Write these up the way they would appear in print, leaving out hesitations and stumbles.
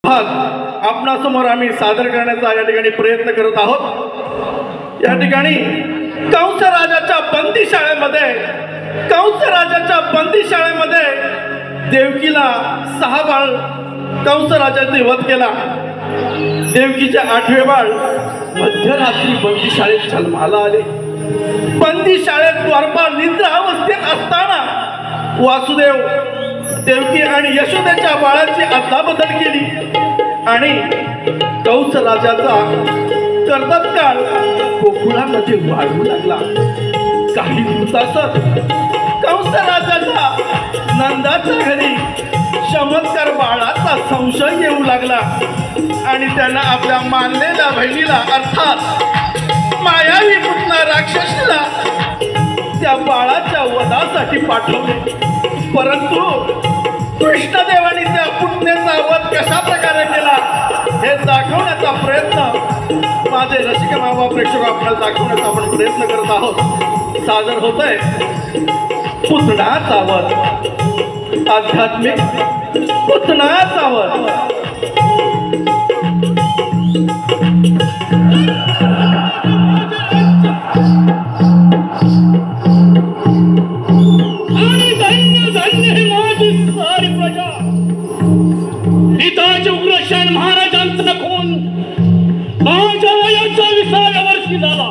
आपणासमोर आम्ही सादर करण्याचा या ठिकाणी प्रयत्न करत आहोत। या ठिकाणी कंस राजाच्या बंदीशाळेमध्ये देवकीला 6 बाळ कंस राजाने वध केला। देवकीचे 8वे बाळ मध्यरात्री बंदीशाळेत जन्माला आले। बंदीशाळेत द्वारपाल निद्रा अवस्थेत असताना वासुदेव देवकी आणि यशोदेच्या बाळाची अदलाबदल केली आणि कंस राजाचा कर्दतकाळ गोकुळामध्ये वाढू लागला। काही दिवसातच कंस राजाच्या नंदाच्या घरी चमत्कार बाळाचा संशय येऊ लागला आणि त्यांना आपल्या मानलेल्या बहिणीला अर्थात मायावी पुतना राक्षसीला त्या बाळाच्या वधासाठी पाठवले। परंतु कृष्णदेवाने त्या पुतनेचा वध कशा प्रकारे केला हे दाखवण्याचा प्रयत्न माझे रसिक मावा प्रेक्षक आपल्याला दाखवण्याचा आपण प्रयत्न करत आहोत। सादर होतोय पुतणाचा वध, आध्यात्मिक पुतणाचा वध। महाराजांचा खून माझ्या वयाच्या 20व्या वर्षी झाला।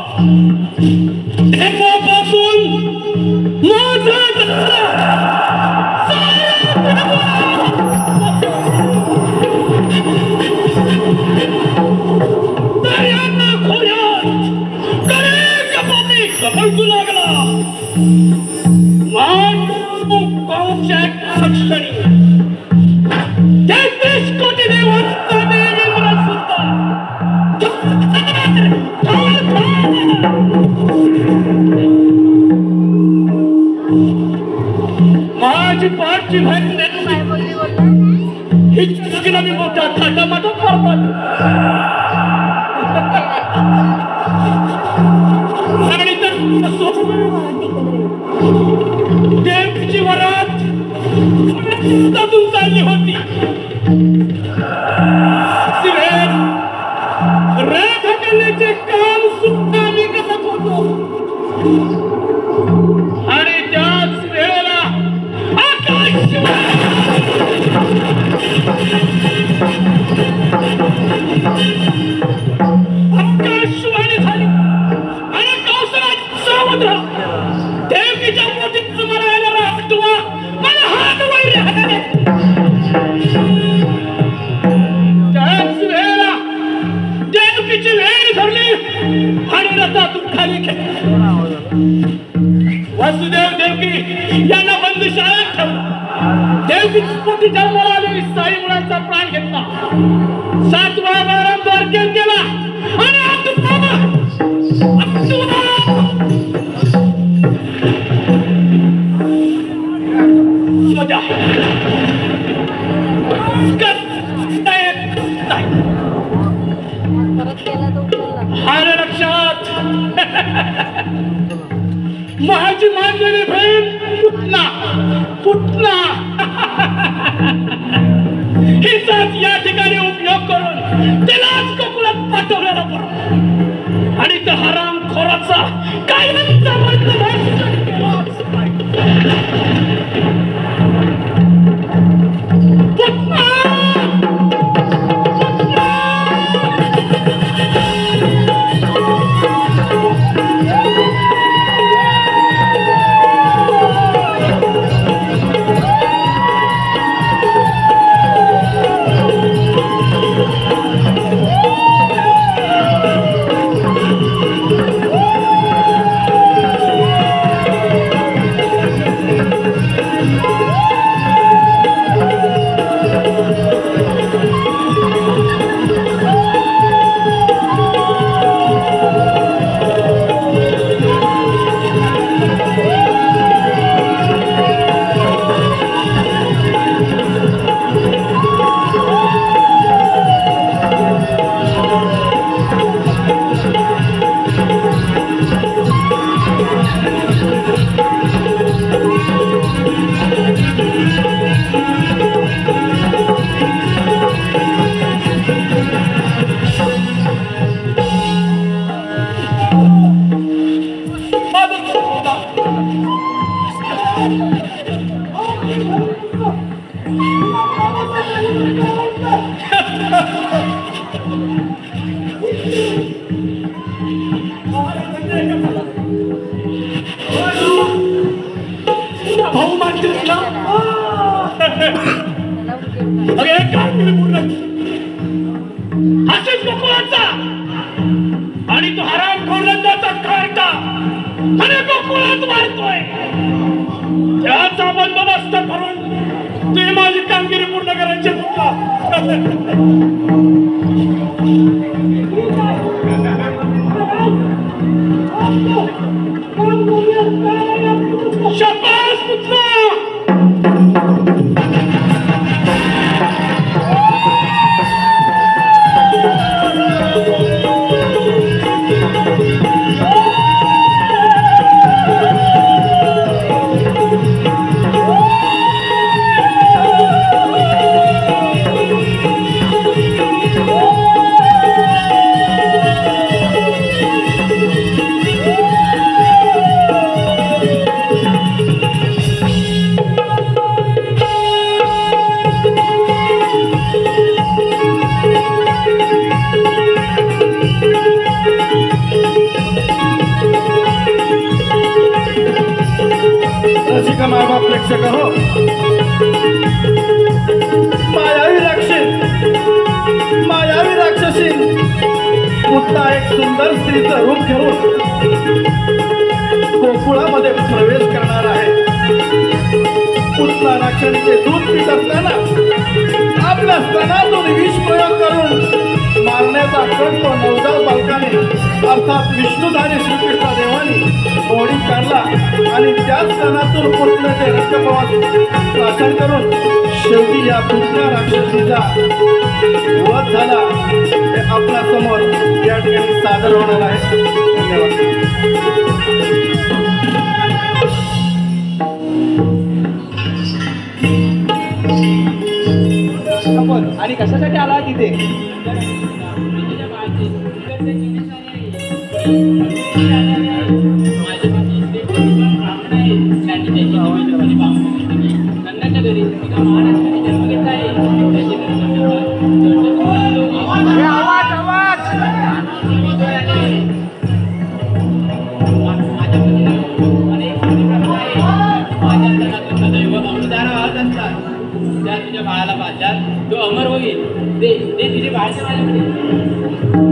तेव्हापासून माझा दर्यांना खोऱ्यात कपळू लागला। माझी पाठची बहीण हिचकीला मी मोठा थाटामाटा पडतात आणि तर देवची वरात तून चालली होती। रेख करण्याचे काम सुद्धा मी करत होतो आणि त्याच वेळेला आकाशवाणी झाली आणि कंसराज सावध राहा। देवकीच्या पोटीत मला येणारा आठवा मला हात वैर हाताने। त्याच वेळेला देवकीची वेळ धरली आणि रथातून खाली खेळली। वासुदेव देवकी यांना बंदीशाळेत ठेवलं। देवकीची पोटी जन्माला आलेली 6 मुलांचा प्राण घेतला। 7वा वारंवार केला आणि हार लक्षात माझी मानलेली बहीण पुतना हिचाच या ठिकाणी उपयोग करून तिलाच कोकणात पाठवलेला बरं आणि त्या हराम खोराचा कायमचा भाऊ मानतेस ना अरे कांगिरी पूर्ण असेच गोकुळाचा आणि तो हराम खोलंदाचा खारटा आणि गोकुळात मारतोय त्याचा बंदोबस्त करून ते माझी कामगिरी पूर्ण करायची तुला शाबास पुत्र रसिका मायबाप प्रेक्षक हो, मायावी राक्षसी पुन्हा एक सुंदर स्त्रीचं रूप घेऊन गोकुळामध्ये प्रवेश करणार आहे. पुन्हा राक्षसीचे दूध पीत असताना आपल्या स्तनातून विष प्रयोग करून मारण्याचा कट तो नवजात बालकाने अर्थात विष्णुधारी श्रीकृष्ण देवानी मोडी काढला आणि त्याच स्तनातून पुतण्याचे रक्तप्रवास प्राशन करून शेवटी या पुतण्या राक्षसीचा वध झाला. हे आपल्या समोर या ठिकाणी सादर होणार आहे. धन्यवाद. आणि कशासाठी आला तिथे? तुझ्या बाळाला पाहतात तो अमर होईल. ते तुझे बाळाच्या माझ्याकडे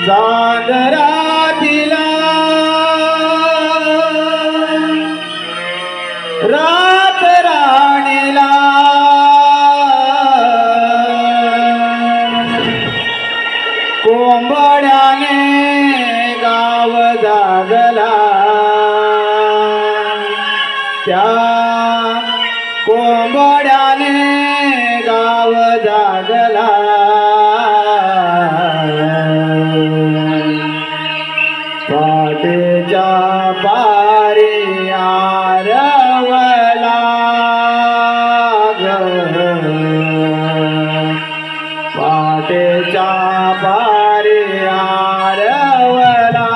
चांदरा दिला रात राणीला कोंबड्याने गाव जागला त्या कोंबड्याने गाव जागला पाटेच्या पारी आरवला पाटेच्या पारी आरवला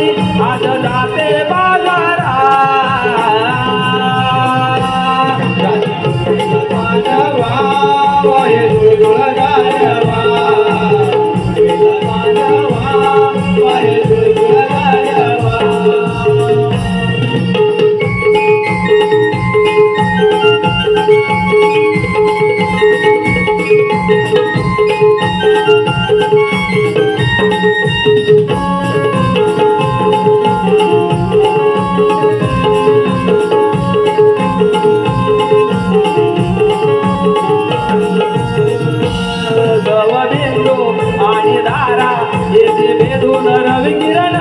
बाई आज जाते बाजारा आणि दारा येथे भेदून रविकिरण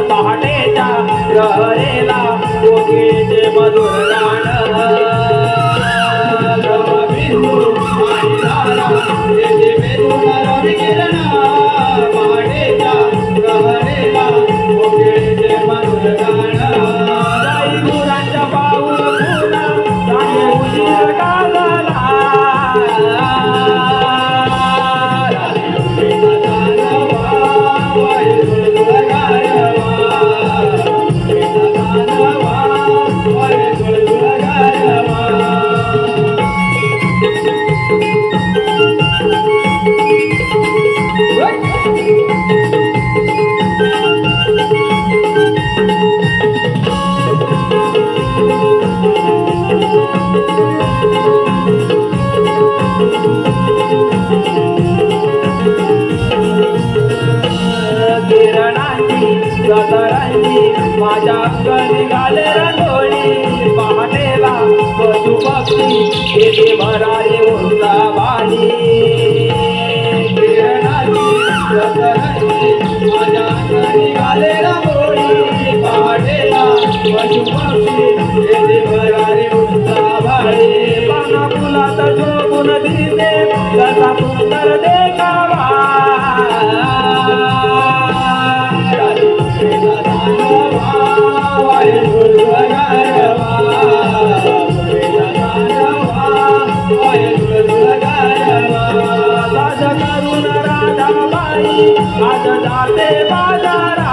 पहाटेच्या प्रहरेला कोकिळेचे मधुर गाण बिंदू आणि दारा येथे भेदून रविकिरण पहाटेच्या प्रहरेला कोकिळेचे मधुर गाण गाई गुरांच्या पाऊल फुला राजे उशीर का झाला माझ्या अंग निघाले रंगोळी पहाटेला पशु पक्षी येथे भरारी उंचा बाणी माझ्या अंग निघाले रंगोळी पहाटेला पशु पक्षी येथे भरारी उंचा बाणी पाना फुलात झोपून दिसे कसा सुंदर देखावा आज जाते बाजारा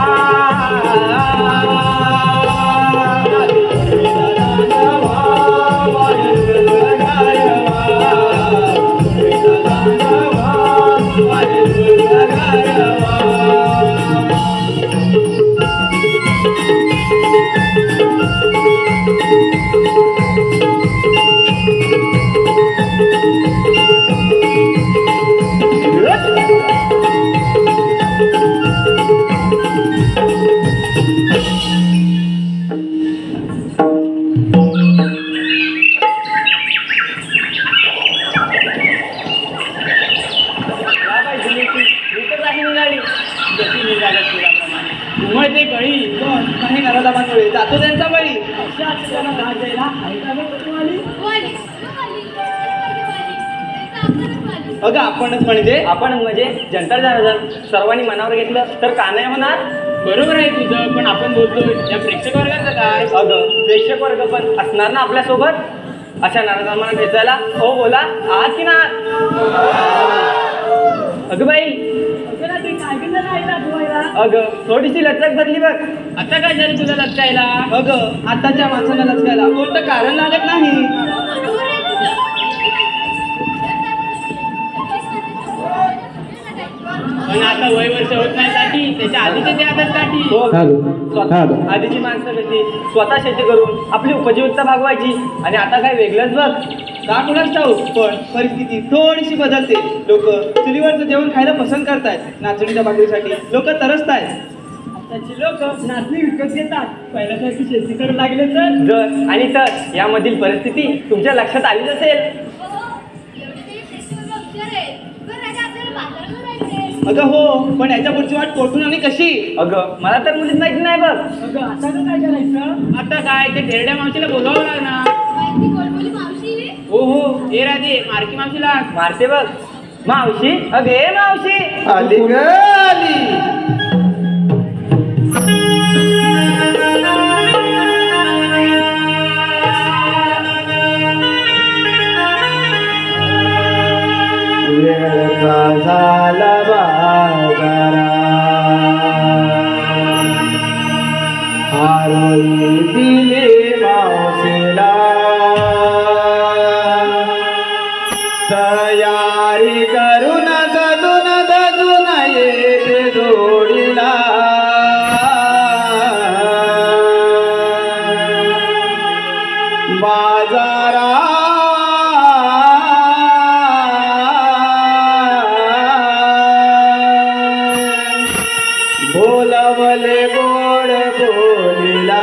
जातो त्यांचा बळी अगं आपणच म्हणजे जनता जर सर्वांनी मनावर घेतलं तर का नाही होणार. बरोबर आहे तुझं, पण आपण बोलतोय या प्रेक्षक वर्गाचं काय. अगं प्रेक्षक वर्ग पण असणार ना आपल्यासोबत अशा नाराजांना भेटायला. हो बोला आहात की ना. अगं बाई अगं थोडीशी लचक भरली बघ. आता काय झालं तुला लक्षायला. अगं आताच्या माणसाला लचकायला कोणतं कारण लागत नाही. पण आता वय वर्ष होत नाही साठी त्याच्या आधीचे ते आताच साठी. आधीची माणसं कशी स्वतः शेती करून आपली उपजीविकता भागवायची आणि आता काय वेगळंच बघ. का कुणाच ठाऊक पण परिस्थिती थोडीशी बदलते. लोक चुलीवरचं जेवण खायला पसंत करतायत. नाचणीच्या भाकरीसाठी लोक तरसतायत. आताची लोक नाचणी विकत घेतात. पहिल्यासारखी शेती करू लागले तर जर आणि तर यामधील परिस्थिती तुमच्या लक्षात आलीच असेल. अगं हो, पण याच्या पुढची वाट कोठून आणि कशी. अगं मला तर मुलीच माहिती नाही बघ. अगं आता काय करायचं. आता काय ते ढेरड्या मावशीला बोलावं लागणार. हो हो हे राधे मारकी मावशीला मारते बघ. मावशी अगे मावशी आली ग आली. झाला बाजारा आरोळी दिले मावशीला तयारी करून सजून दजून येते जोडीला बाजारा बोलवले गोड बोलिला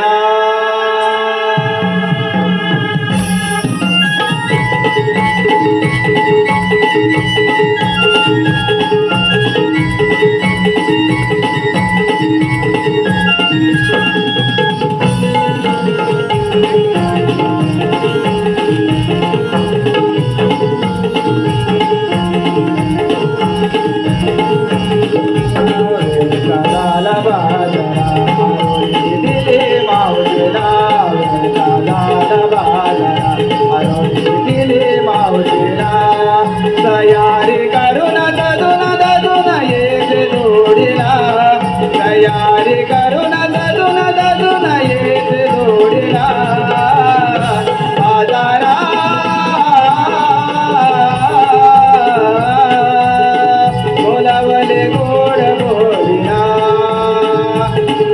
तयारी करून दजून दजून येते जोडीला तयारी करून दजून दजून येते जोडीला बाजारा बोलावले गोड बोलिया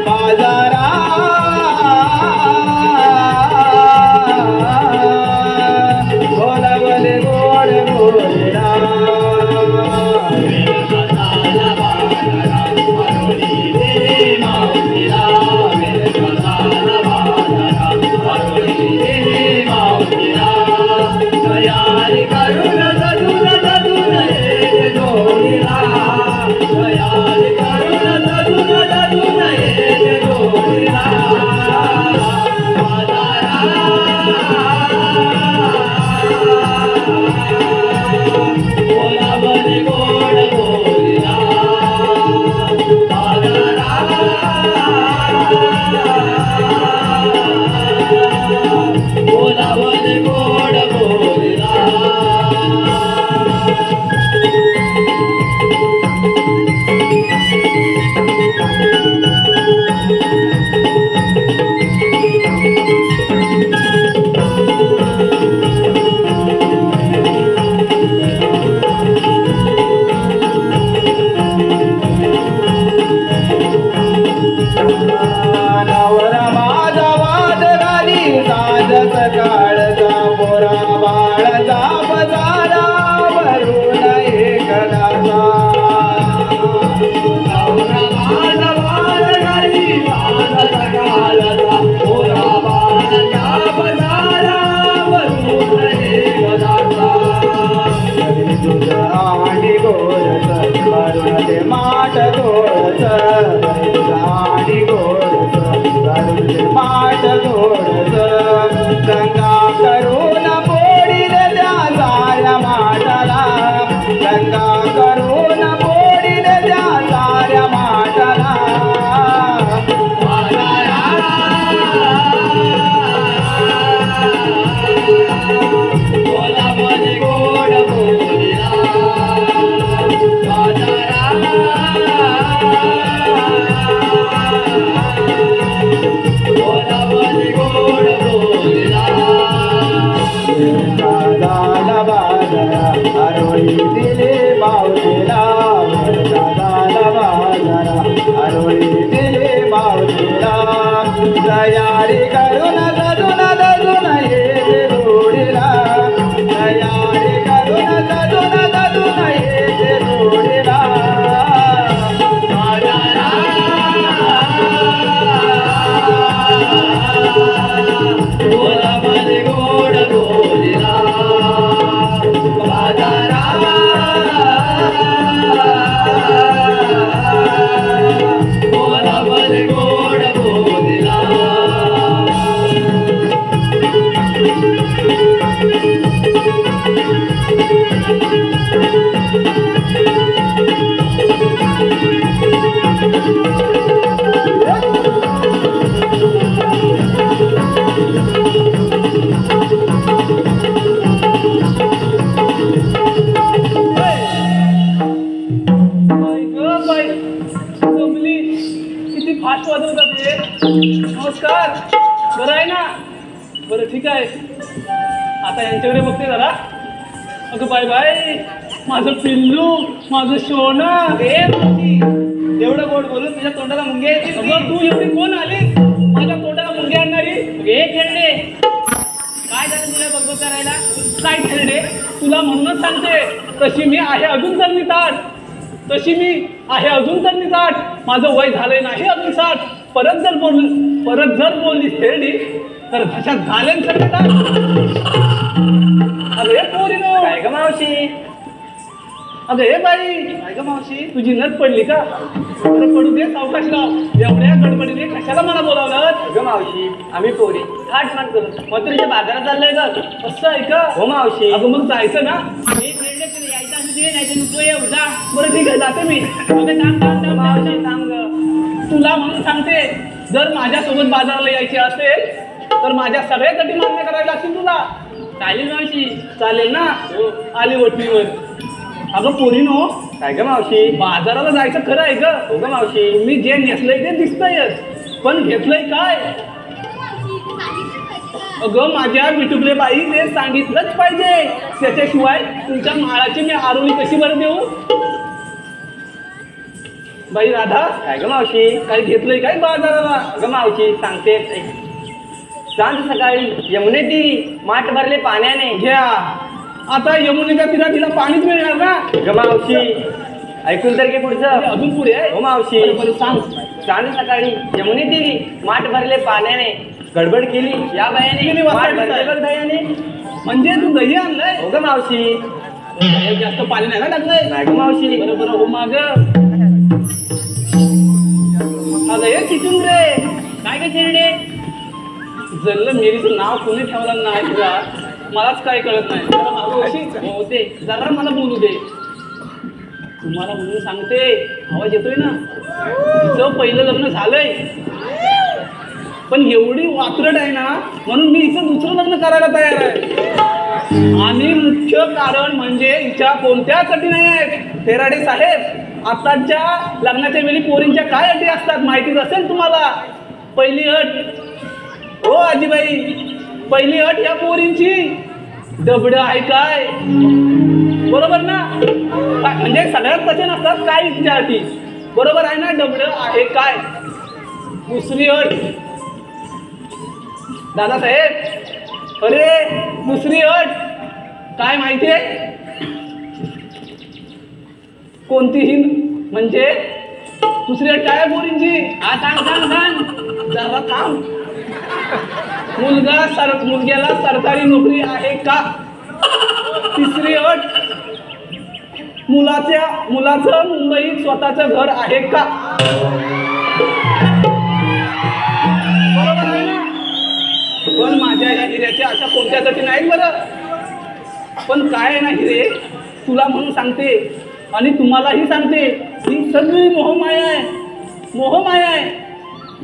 बाजारा बोलावले गोड बोलिया तयारी करून दजून दजून येते जोडीला तयारी करून दजून दजून येते जोडीला बोलावले गोड बोलिला बोलावले गोड बोलिला नवरा माझा वाद घाली साज सकाळचा मोरा बाळाचा बजारा भरून एक दासा नवरा माझा वाद घाली साज सकाळचा मोरा बाळाचा बजारा भरून एक दासा कधी तुझ आणि गोरस भरून ते माठ गोरस कधी तुझ आणि गोरस भरून ते माठ गोरस गंगा करून पोडील त्या साऱ्या माठाला गंगा करून पोडील त्या साऱ्या माठाला बोलावले गोड बोलिला बोलावले गोड बोलिला झाला बाजारा आरोळी दिले मावशीला झाला बाजारा आरोळी दिले मावशीला तयारी करून दजून दजून येते जोडीला तयारी करून दजून दजून येते जोडीला बोलावले गोड बोलिला बाजारा बोलावले गोड बोलिला नमस्कार. बरं आहे ना? बरं ठीक आहे. आता यांच्याकडे बघते जरा. अगं बाय बाय, माझं पिल्लू, माझं सोनं. एवढं गोड बोलून तुझ्या तोंडाला मुंग्या येतील. अगं तू एवढी कोण आलीस माझ्या तोंडाला मुंगी आणणारी? हे खेळडे काय झालं तुला बघ करायला? काय खेळडे? तुला म्हणूनच सांगते, तशी मी आहे अजून तर निताट. तशी मी आहे अजून तर निताट. माझं वय झालंय नाही अजून 60. परत जर बोललीस खेळडी तर भाषात घालेन सगळं. अगं हे पोरीनो. काय ग मावशी? अगं हे बाई, काय ग मावशी? तुझी नट पडली का? बरं पडू दे, सावकाश लाव. एवढ्या गडबडीने कशाला मला बोलावलं? ग मावशी, आम्ही पोरी थाट मान करू मथुरेच्या बाजारात चाललोय ग. असं आहे का? हो मावशी. अगं मग जायचं ना? हे खेळडे तुला यायचं असं दे नाही तर नको येऊ जा. बरं ठीक आहे, जाते मी. अगं थांब थांब थांब मावशी थांब. सांग ग. तुला म्हणून सांगते, जर माझ्यासोबत बाजाराला यायचे असेल तर माझ्या सगळ्या अटी मान्य करायला लागतील तुला. चालेल मावशी. चालेल ना? आली वटणीवर. अगं पोरीनो, काय ग मावशी? बाजाराला जायचं खरं आहे ग. हो ग मावशी. तुम्ही जे नेसलंय ते दिसतंयच, पण घेतलंय काय? अगं माझ्या बिटुकले बाई, ते सांगितलंच पाहिजे. त्याच्याशिवाय तुमच्या माळाची मी आरोळी कशी बरं देऊ? बाई राधा, काय ग मावशी? काय घेतलंय काय बाजाराला? ग मावशी सांगते. सांज सकाळी यमुने ती माठ भरले पाण्याने. घ्या. आता यमुनेच्या तिला पाणीच मिळणार ना? ग मावशी ऐकून तर घे पुढचं. अजून पुढे आहे? हो मावशी. बरं सांग. सांज सकाळी यमुने ती माठ भरले पाण्याने. गडबड केली या केली बायाने. वाजता माठ भरले बघ दह्याने. म्हणजे तू दही आणलंय? हो ग मावशी. दह्यात जास्त पाणी नाही ना टाकलंय? नाही ग मावशी. बरं हो माग. अगं हे किचून रे. काय काय खेळडे? जल्ल मेरीचं नाव कोणी ठेवलं नाही तुला, मलाच काय कळत नाही. जरा मागं अशी हो ते जरा मला बोलू दे. तुम्हाला म्हणून सांगते, आवाज येतोय ना? तिचं पहिलं लग्न झालंय, पण एवढी वात्रट आहे ना, म्हणून मी हिचं दुसरं लग्न करायला तयार आहे. आणि मुख्य कारण म्हणजे हिच्या कोणत्याच अटी नाही आहेत. फेराडे साहेब, आताच्या लग्नाच्या वेळी पोरींच्या काय अटी असतात माहितीच असेल तुम्हाला. पहिली अट, हो आजीबाई, पहिली अट या पोरींची, डबड आहे काय? बरोबर ना? म्हणजे सगळ्यात तसे नसतात काय इच्छा अटी. बरोबर आहे ना? डबड आहे काय? दुसरी अट, दादासाहेब, अरे दुसरी अट काय माहितीये? कोणतीही म्हणजे दुसरी अट काय आहे पोरींची? हा सांग सांग सांग. जरा थांब. मुलग्याला सरकारी नोकरी आहे का? तिसरी अट, मुलाचं मुंबईत स्वतःचं घर आहे का? बरोबर आहे ना? पण माझ्या या हिऱ्याच्या अशा कोणत्या गती नाहीत बरं. पण काय आहे ना हिरे, तुला म्हणून सांगते आणि तुम्हालाही सांगते, ही सगळी मोहमाया आहे. मोहमाया आहे.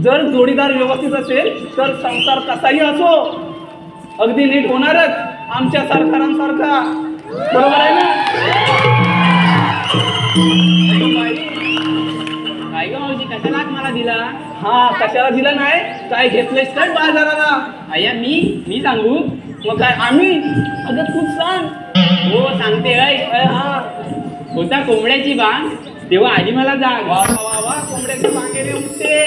जर जोडीदार व्यवस्थित असेल तर संसार कसाही असो अगदी नीट होणारच, आमच्या सरकारांसारखा. बरोबर आहे ना? काय ग मावशी, कशाला हात मला दिला? हा, कशाला दिला नाही? काय घेतलंयस काय बाजाराला? अय्या मी सांगू? मग काय आम्ही? अगं तूच सांग. हो सांगते. हा, होता कोंबड्याची बांग, तेव्हा आली मला जाग. वा वा वा, कोंबड्याचे बांगेने उठते.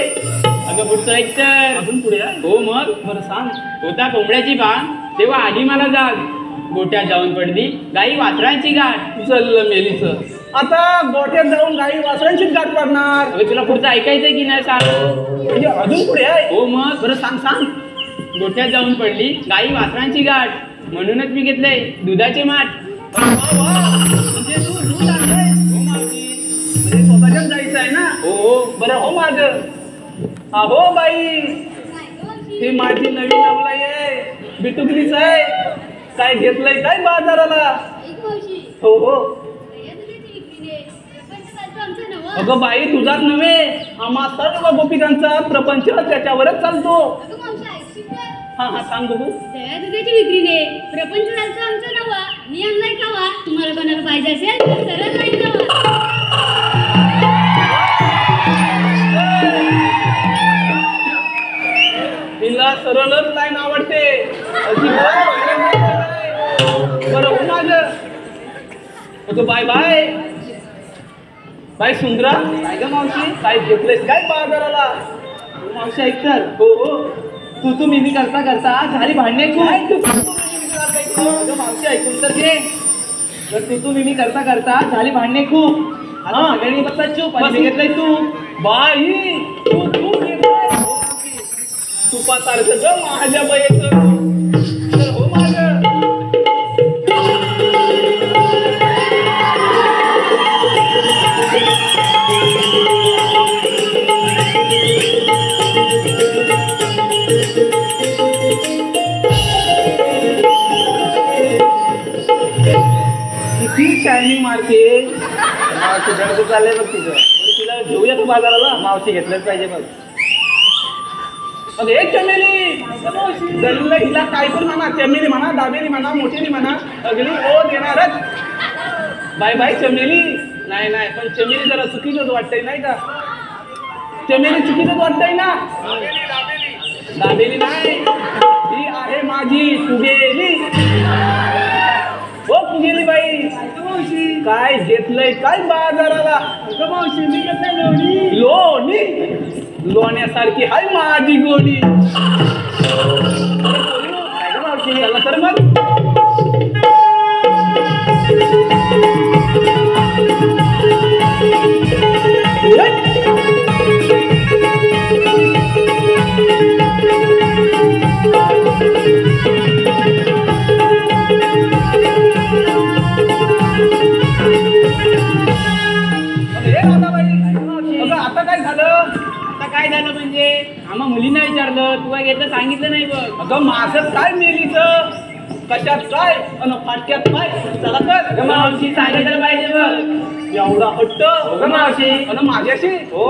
अगं पुढचं ऐक तर. अजून पुढे आहे? हो मग. बरं सांग. होता कोंबड्याची बांग, तेव्हा आली मला जाग. गोट्यात जाऊन पडली गाई वासरांची गाठ. चल मेलीचं. आता गोठ्यात जाऊन गाई वासरांचीच गाठ पडणार. अगं तुला पुढचं ऐकायचंय की नाही सांग? म्हणजे अजून पुढे आहे? हो मग. बरं सांग सांग. गोट्यात जाऊन पडली गाई वासरांची गाठ, म्हणूनच मी घेतलंय दुधाचे माठ. वा वा, म्हणजे तू दूध आणलंय? हो मावशी. म्हणजे स्वतःच्याच जायचं आहे ना? हो हो. बरं हो माग. अहो बाई, ही माझी नवीन नवलाई आहे, बिटुकलीच आहे. काय घेतलंय काय बाजाराला? हो हो. अगं बाई, तुझाच नव्हे, आम्हा सर्व गोपिकांचा प्रपंच त्याच्यावरच चालतो. हा हा, सांग बघू. दुधाची विक्रीने प्रपंच चालतो आमचा नवा. नियम नाही खावा. तुम्हाला कोणाला पाहिजे असेल तर सरळ नाही जावा. मला सरळच लाईन आवडते बरं हो माझं अगं बाय बाय बाय सुंदरा काय ग मावशी काय घेतलंयस काय बाजाराला मावशी ऐक तर हो हो तू मी करता करता झाली भांडणे काय खूप तू अगं मावशी ऐकून तर घे तर तू मी करता करता झाली भांडणे खूप आता हा. सगळ्यांनी बसतात चूप आणि बस. मी घेतलंय तू बाई तू घेतलंय तुपासारखं ग माझ्या बाईचं तर हो माझं किती शायनिंग मारते मावशी दर्द चाललंय बघ तिचं तिला घेऊया का बाजाराला मावशी घेतलंच पाहिजे बघ अरे चमेली दलिला हिला काय पण म्हणा चमेली म्हणा दाबेली म्हणा मोठेली म्हणा अगली ओ देणारच बाय बाय चमेली नाही नाही पण चमेली जरा चुकीचंच वाटतंय नाही का चमेली चुकीचंच वाटतंय ना दाबेली नाही ही आहे माझी तुगेली हो तुगेली बाई काय घेतलंय काय बाजाराला मावशी मी घेतलंय लोणी लोण्यासारखी हाय माझी गोडी चला तर मग आता काय झालं आता काय झालं म्हणजे आम्हा मुलींना विचारलं तू काय घेतलं सांगितलं नाही बघ अगं माझं काय मेलीचं कशात काय अन फाटक्यात काय चला तर मावशी सांगितलं पाहिजे बघ एवढा हट्ट हो मावशी. अन माझ्याशी हो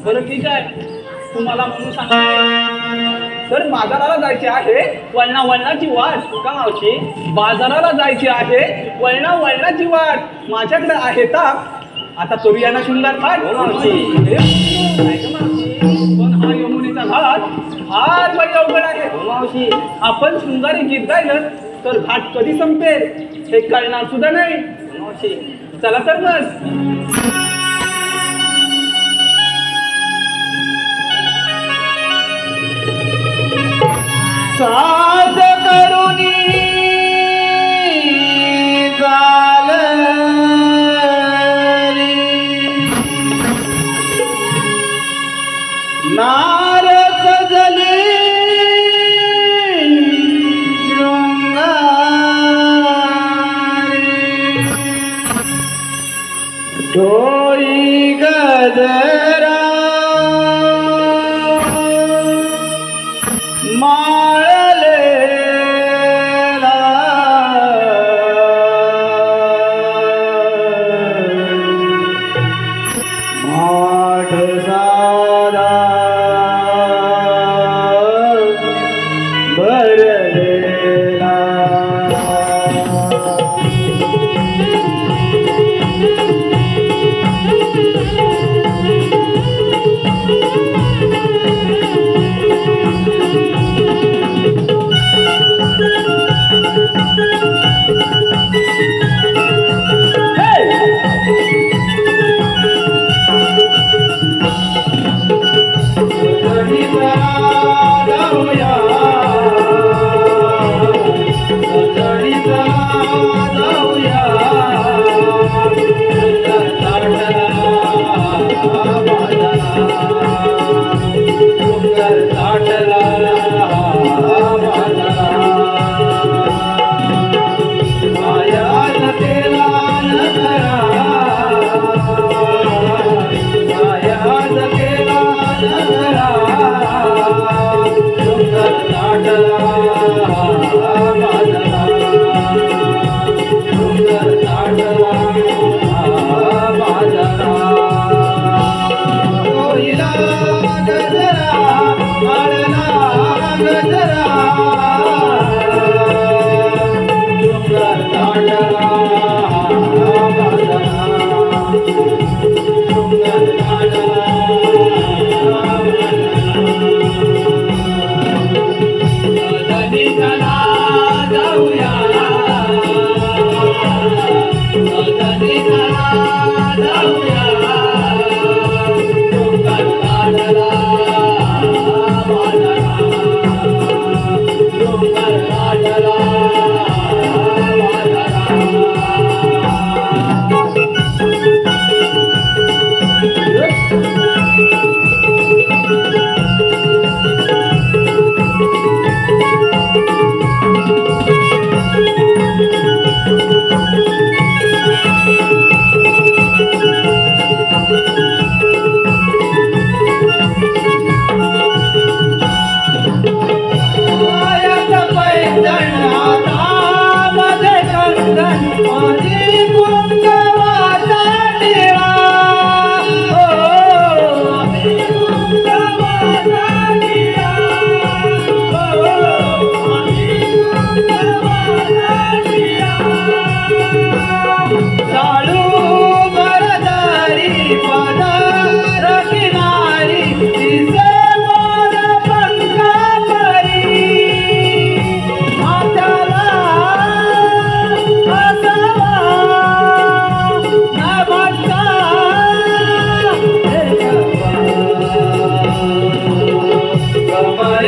बरं ठीक आहे तुम्हाला म्हणून सांगते तर बाजाराला जायचे आहे वळणाची वाट का मावशी बाजाराला जायची आहे वळणाची वाट माझ्याकडे आहे ताक आता करूया ना सुंदर पाठ पण हा यमुनेचा घाट फार बाई अवघड आहे मावशी आपण सुंदर गीत गायलं तर घाट कधी संपेल हे कळणार सुद्धा नाही मावशी चला तर मग साज करुणी जाल नार सजले डोळी गजरा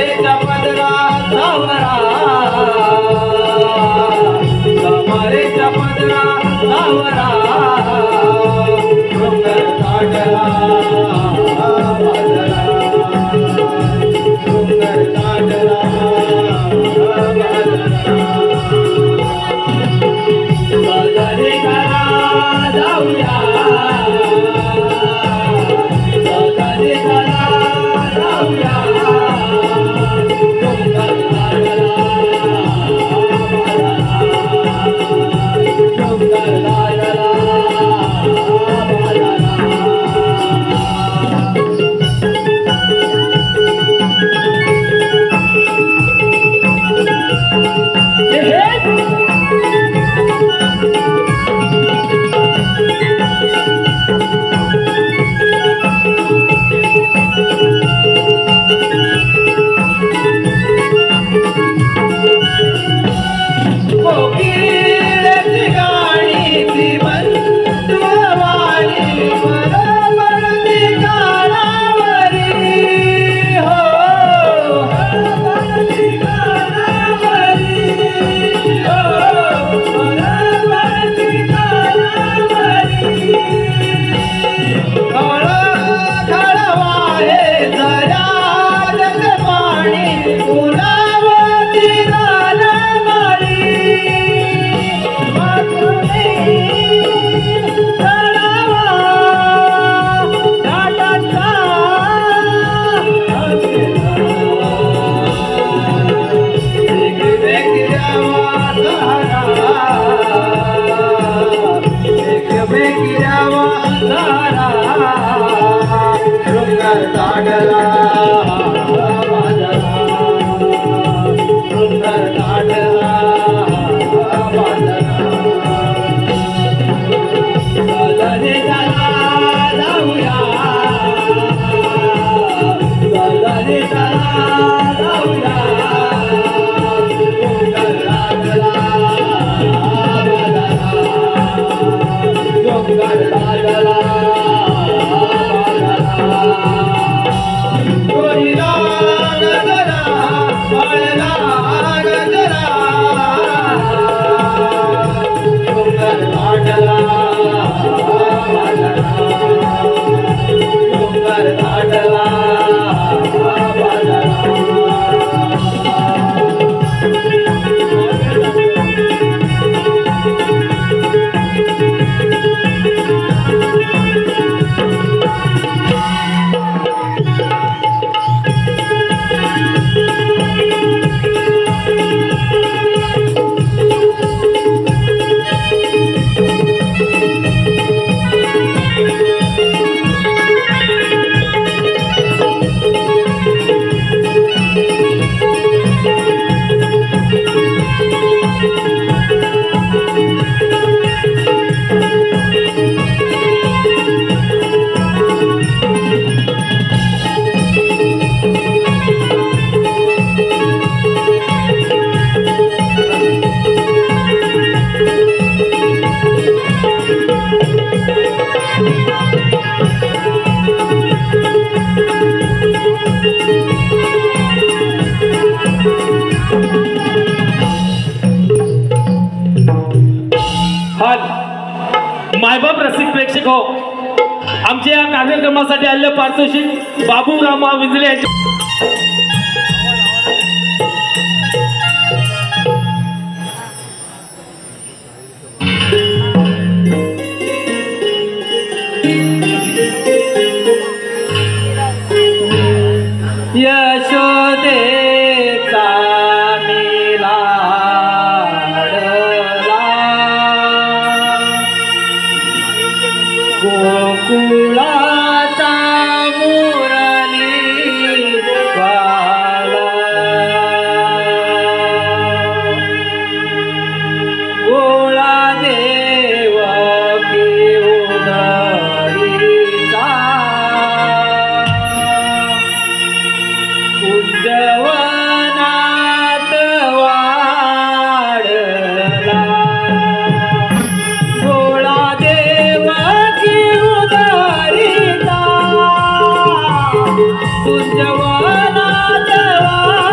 समरेच्या पदरा सावरा समरेच्या पदरा सावरा डोंगर काढला बाजरा डोंगर काढला बाजारे करा जाऊया बाजारे करा जाऊया डोंगर काढला डोंगर काढला कोकिळेची गाणी ती बंधुवाणी बरोबर ती गाणावरी हो बरोबर ती गाणावरी हो बरोबर ती गाणावरी खळखळवाहे दर्यात पाणी फुलावती रानमाळी मायबाप रसिक प्रेक्षक हो, आमच्या या कार्यक्रमासाठी आलेले पारितोषिक बाबूराव विंजले यांचे यशोदेचा मिलाडला गोकुळाचा मुरली वाला गोळा देवकी उदरीचा कुंजवनात वाढला गोळा देवकी उदरीचा कुंजवनात वाढला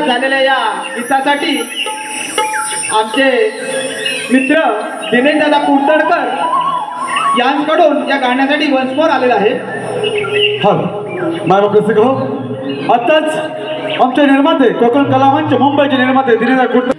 झालेल्या या गीतासाठी आमचे मित्र दिनेश दादा कुर्तडकर यांकडून या गाण्यासाठी वंशमोर आलेला आहे. माय बाप हो आताच आमचे निर्माते कोकण कलामंच मुंबईचे निर्माते दिनेश दादा कुर्तडकर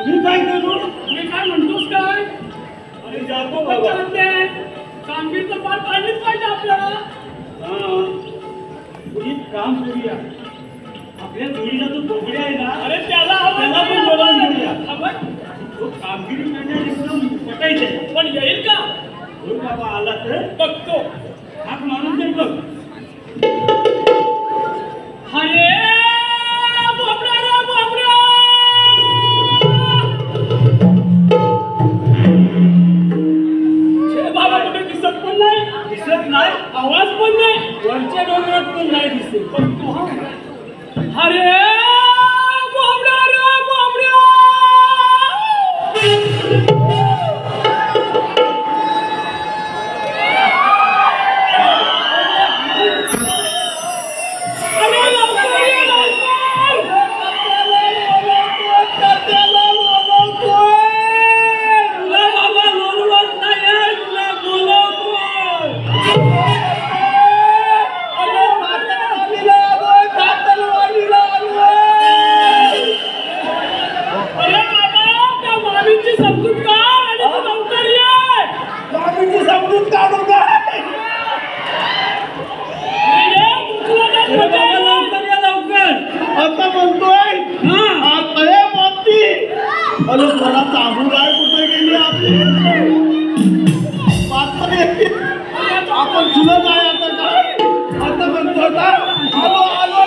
मी काय करू? मी काय म्हणतोस काय? अरे जातो बाबा. कामगिरी तर पार पाडलीच पाहिजे आपल्याला. एक काम करूया, आपल्या जोडीला जो बोगड्या आहे ना, अरे त्याला पण बोलावून घेऊया. तो कामगिरी करण्यात एकदम पटायचे. पण येईल का? हो बाबा, आला तर बघतो. हाक मारून तरी बघ. अरे बोबड्या रे बोबड्या. बाबा कुठे दिसत पण नाही. दिसत नाही, आवाज पण नाही, वरच्या डोंगरात पण नाही दिसत. पण तू अरे बोबड्या रे बोबड्या. आता म्हणतोय अरे बाबती. अरे मला तांबू काय कुठे गेली आपली. आपण तुला काय आता काय आता म्हणतो का. आलो आलो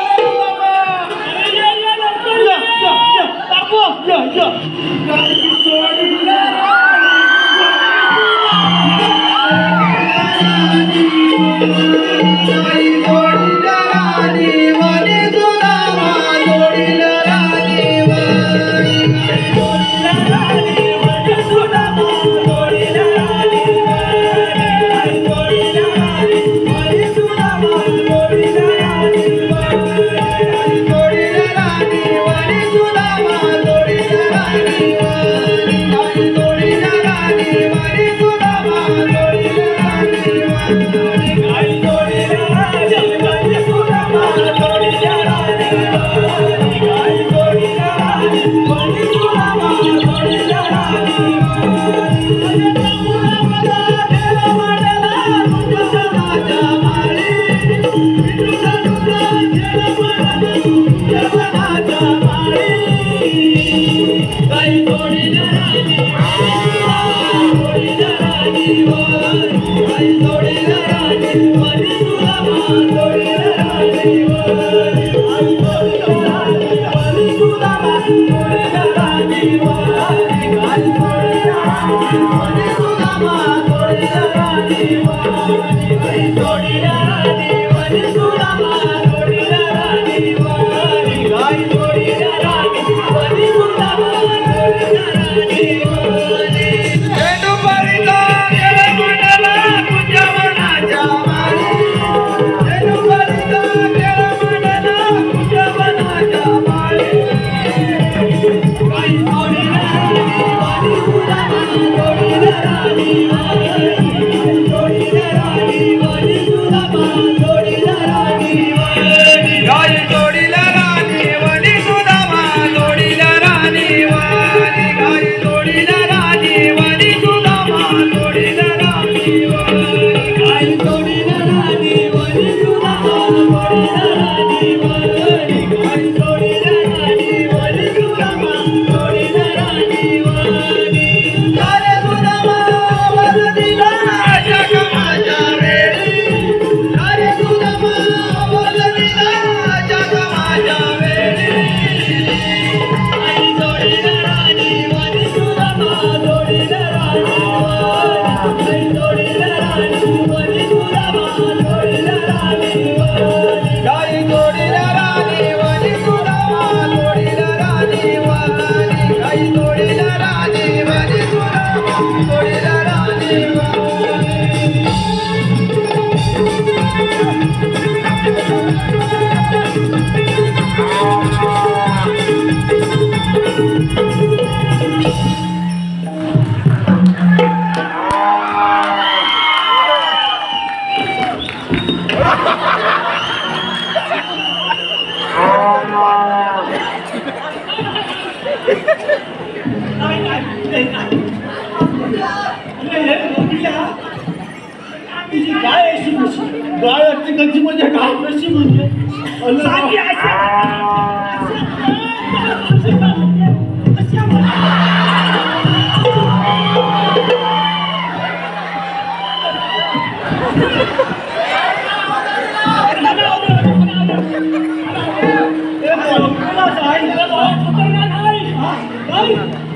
गाय अशी कशी गाय अशी कशी म्हणजे गाय कशी म्हणजे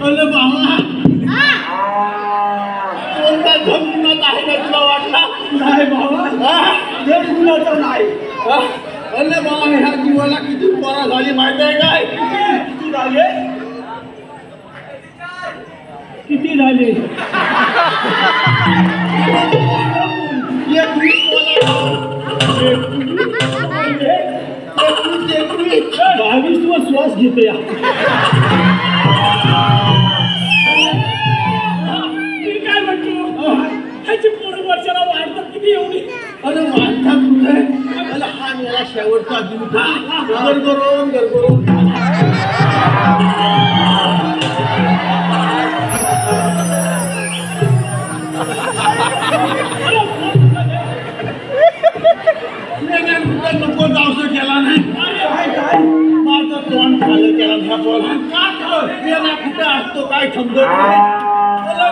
अरे बाबा कोणता धमकुनात आहे का तुला वाटला नाही बाबा धमकुनाचा नाही अरे बाबा ह्या जीवाला किती पोरा झाली माहित आहे काय किती झाले किती झाले बावीसवा श्वास घेतो या काय म्हणतो ह्याची पोरं वर्षाला वाढतात किती एवढी अरे वाढतात कुठे मला हा मेला शेवटचा दिवस गरगरून गरगरून नको जावसं केला नाही माझं तोंड खाल्लं केला ह्या बोला मेला कुठे असतो काय समजत नाही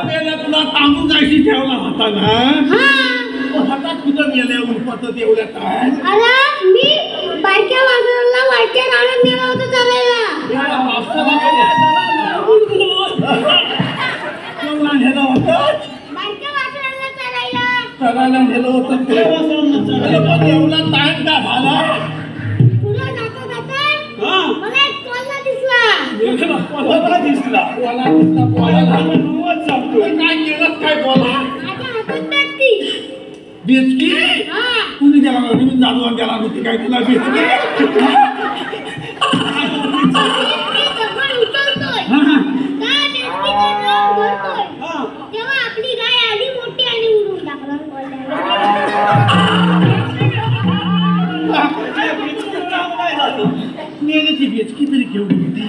मेला तुला तांबू जायची ठेवला होता ना हातात कुठं मेल्या उरपत एवढ्या काय अरे मी बायक्या वाजवला वाटक्या गाण्यात नेला होता चालायला नेलं होतं बायक्या वाजवला चालायला चढायला नेलं होतं पण एवढा टाइम का झाला तुला जाता जाता मला एक कोल्हा दिसला दिसला काय केलं काय बोला माझ्या हातात बॅटरी बेचकी हा कुणी त्याला नवीन जादून त्याला होती काय तुला बेचकी उचलतोय तेव्हा आपली गाय आली मोठी आणि उडून टाकला मेल्याची बेचकी तरी केवढी होती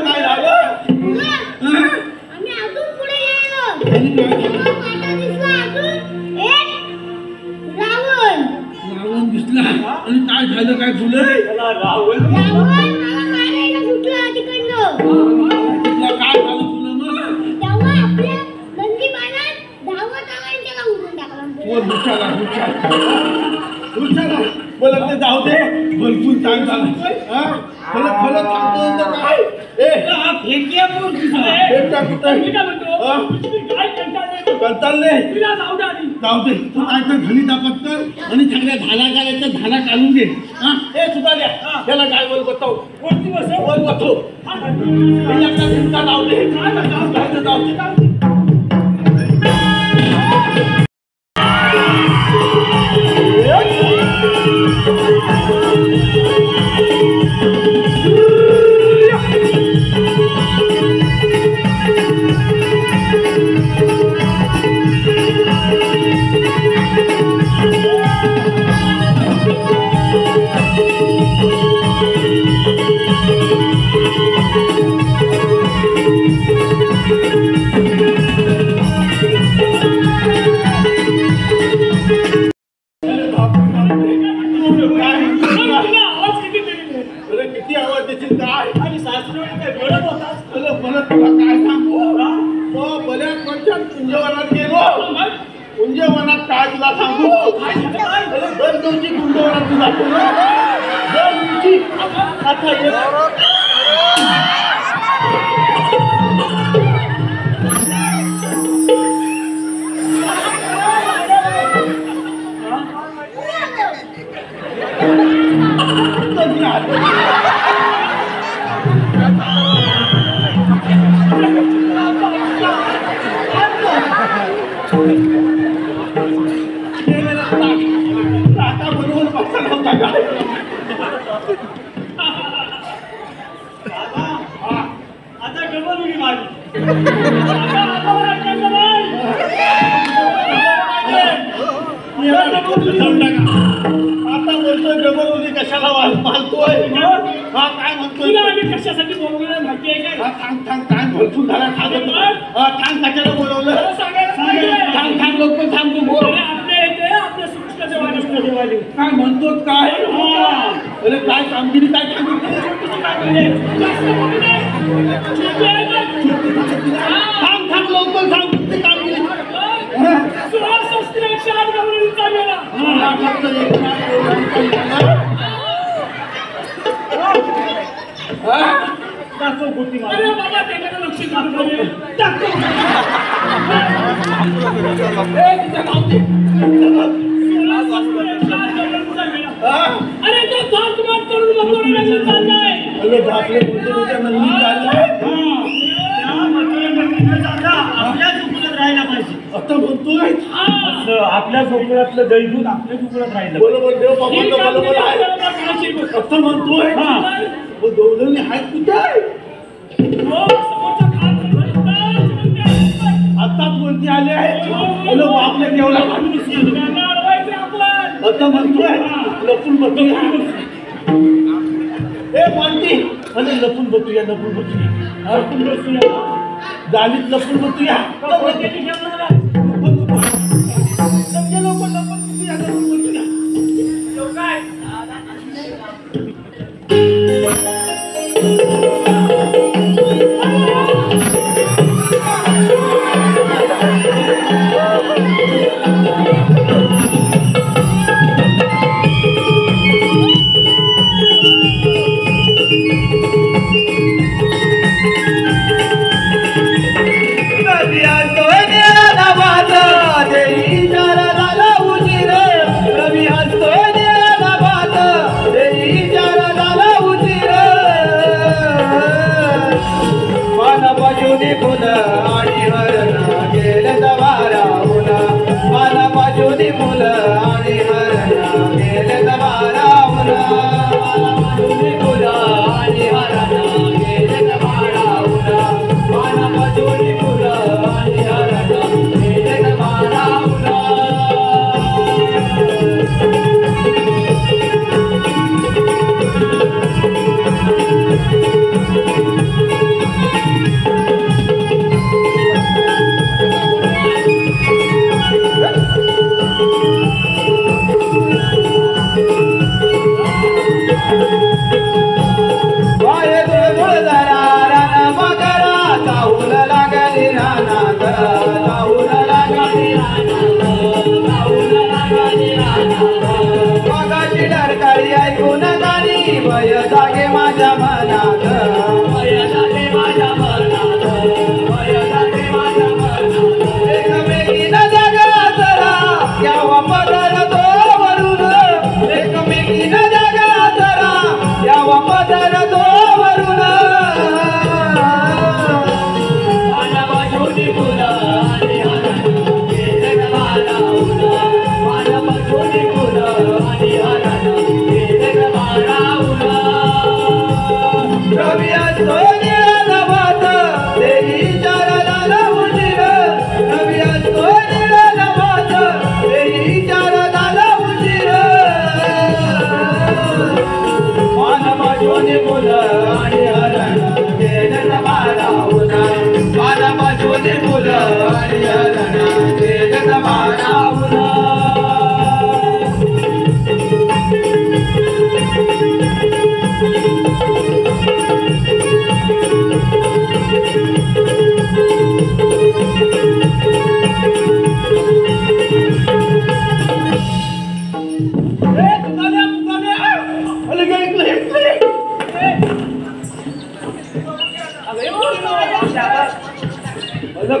काय झालं आम्ही अजून पुढे गेलो तेव्हा वाटा दिसला अजून एक रावण रावण दिसला आणि काय झालं काय फुलं रावण मला मारायला सुटला तिकडनं तुला काय झालं फुलं मग तेव्हा आपल्या नंदी बाणात धावत आला आणि त्याला उडून टाकला बोला ते जाऊ दे भरपूर टाइम झाला फलत थांबतो काय कंटाळ नाही जाऊ दे तू काय तर घरी दापत कर आणि चांगल्या धाला घालायचा धाला काढून घे हे सुद्धा द्या त्याला काय बोल बताव कोणती बस बोल बतो जाऊ दे जाऊ दे किती आवाज देशील काय आणि सासरी काय बोलत तुला काय सांगू तो बऱ्याच वर्षात कुंजवनात गेलो कुंजवनात काय तुला सांगू दर दिवशी कुंजवनात तुला दर दिवशी आता आता डबल उडी मारली आता बोलतोय डबल बोलवली कशाला मालतोय हा काय म्हणतोय तुला आम्ही कशासाठी बोलवलं माहिती आहे काय? हा काय भरपूर झाला थांबत हा कशाला बोलवलं सांगायला पाहिजे. थांब लवकर थांब तू बोल अरे आपल्या इथे आपल्या सुकृष्ट देवाली काय म्हणतो काय अरे काय कामगिरी काय कामगिरी थांब लवकर थांब ते कामगिरी अरे बाबा त्याच्याकडे लक्ष टाकतो अरे तो धाक मात करून मथुरेला चाललाय. अरे बापरे मथुरेच्या नंदी चाललाय आपल्याच उपलत राहायला पाहिजे आता म्हणतोय आपल्या झोपड्यातलं दैदूत आपल्या झोपड्यात राहिलं. बरोबर देव बाबांचं बरोबर आहे आता म्हणतोय दोघांनी हात कुठे आताच वरती आले आहे आपल्या देवला आता म्हणतोय लपून बसूया ए मानती अरे लपून बसूया गालीत लपून बसूया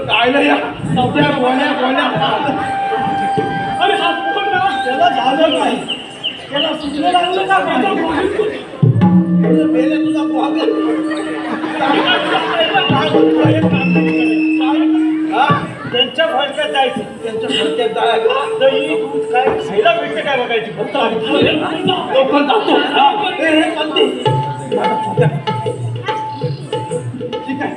काय नाही त्या गोण्या अरे हात पकड ना. त्याला झालं नाही त्याला सुचलं लागलं का मेले तुझा पोहाबे त्यांच्या भडक्यात जायचं. त्यांच्या भडक्यात जायचं दही दूध काय खायला भेटते काय बघायची फक्त लवकर जातो हे म्हणते ठीक आहे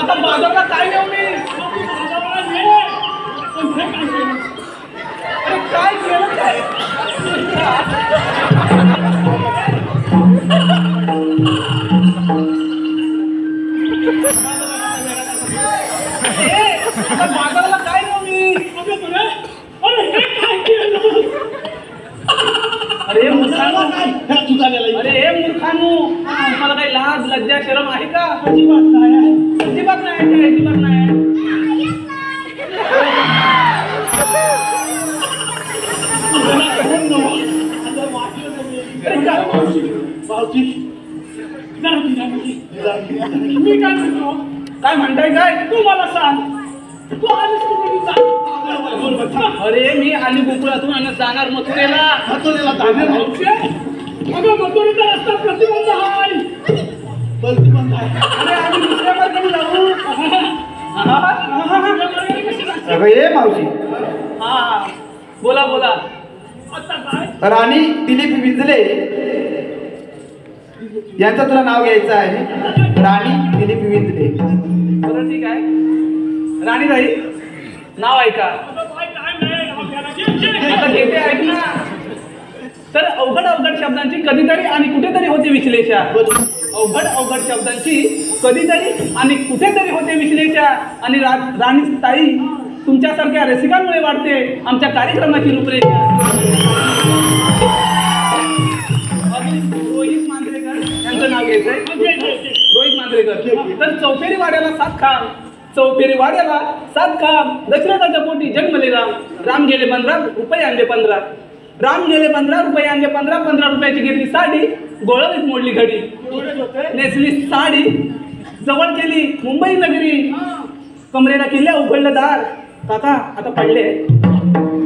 आता बाजारला काय नेऊ मी? अरे काय केलं काय? आता बाजाराला काय नेऊ मी? अरे मूर्खानो, अरे हे मूर्खानो, तुम्हाला काही लाज लज्जा शरम आहे का? अजिबात नाही, अजिबात नाही, अजिबात नाही. मी काय म्हणतो? काय म्हणताय काय? तू मला सांग, तू आलीस कुठे? अरे मी आली गोकुळातून आणि जाणार मथुरेला. अगं मथुरेचा रस्ता प्रतिबंध आहे. अरे आम्ही दुसऱ्या मार्गाने जाऊ. अगं ये मावशी. हा बोला बोला. आता काय? राणी दिलीप विंजले यांचं तुला नाव घ्यायचं आहे. राणी दिलीप विंजले. बरं ठीक आहे. राणीताई नाव ऐका. आता घेते ऐक ना. तर अवघड अवघड शब्दांची कधीतरी आणि कुठेतरी होते विश्लेषण. अवघड अवघड शब्दांची कधीतरी आणि कुठेतरी होते विश्लेषण. आणि राणीताई तुमच्यासारख्या रसिकांमुळे वाढते आमच्या कार्यक्रमाची रूपरेषा. रोहित मांजरेकर यांचं नाव घ्यायचंय. रोहित मांजरेकर. तर चौफेरी वाड्याला 7 खांब, चौफेरी वाड्याला 7 खांब, दशरथाच्या पोटी जन्मले राम. राम गेले 15 रुपये आणले 15. राम गेले 15 रुपये आणले 15. 15 रुपयाची घेतली साडी, गोळवीत मोडली घडी. नेसली साडी, जवळ केली मुंबई नगरी. कमरेला किल्ल्या उघडलं दार. काका आता पडले.